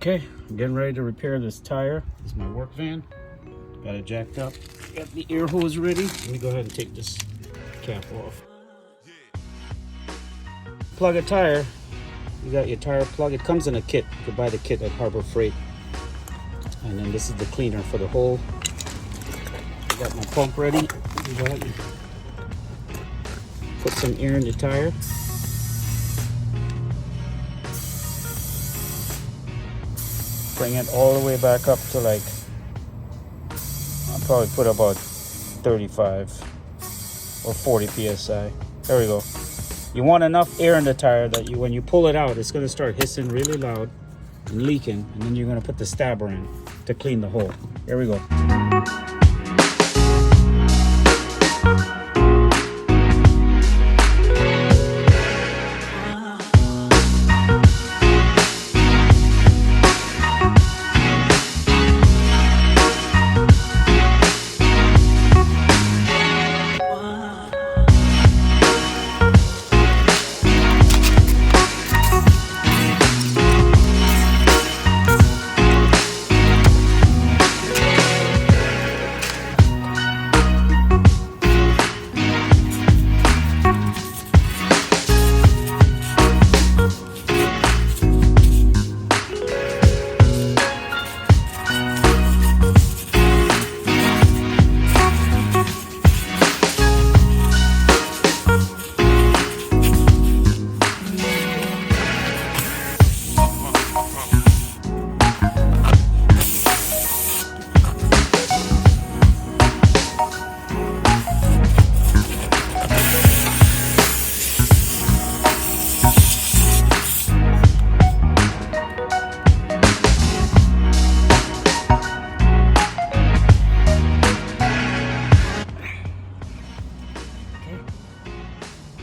Okay, I'm getting ready to repair this tire. This is my work van. Got it jacked up. Got the air hose ready. Let me go ahead and take this cap off. Plug a tire. You got your tire plug. It comes in a kit. You can buy the kit at Harbor Freight. And then this is the cleaner for the hole. I got my pump ready. Go ahead and put some air in the tire. Bring it all the way back up to like, I'll probably put about 35 or 40 psi. There we go. You want enough air in the tire that when you pull it out, it's going to start hissing really loud and leaking, and then you're going to put the stabber in to clean the hole. Here we go.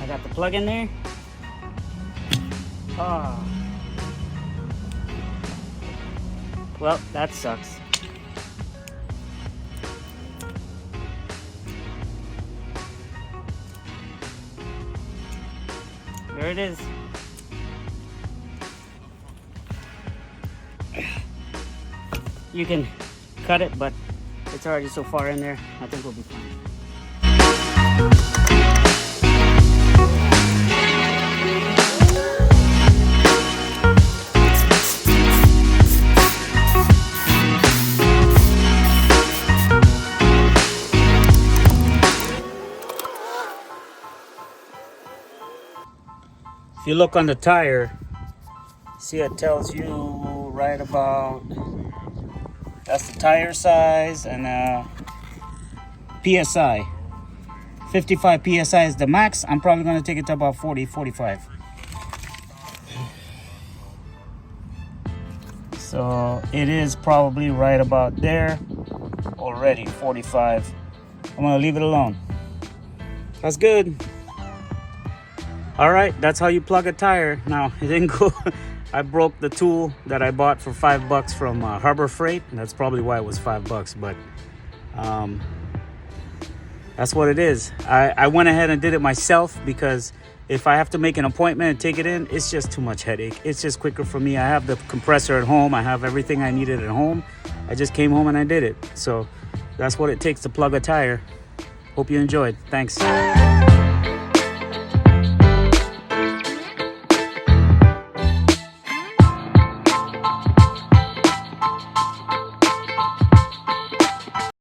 Got the plug in there. Oh. Well, that sucks. There it is. You can cut it, but it's already so far in there, I think we'll be fine. If you look on the tire, see it tells you right about, that's the tire size and PSI. 55 PSI is the max. I'm probably going to take it to about 40, 45. So it is probably right about there already, 45. I'm going to leave it alone. That's good. All right, that's how you plug a tire. Now, it didn't go. I broke the tool that I bought for $5 from Harbor Freight. And that's probably why it was $5, but that's what it is. I went ahead and did it myself because if I have to make an appointment and take it in, it's just too much headache. It's just quicker for me. I have the compressor at home. I have everything I needed at home. I just came home and I did it. So that's what it takes to plug a tire. Hope you enjoyed. Thanks.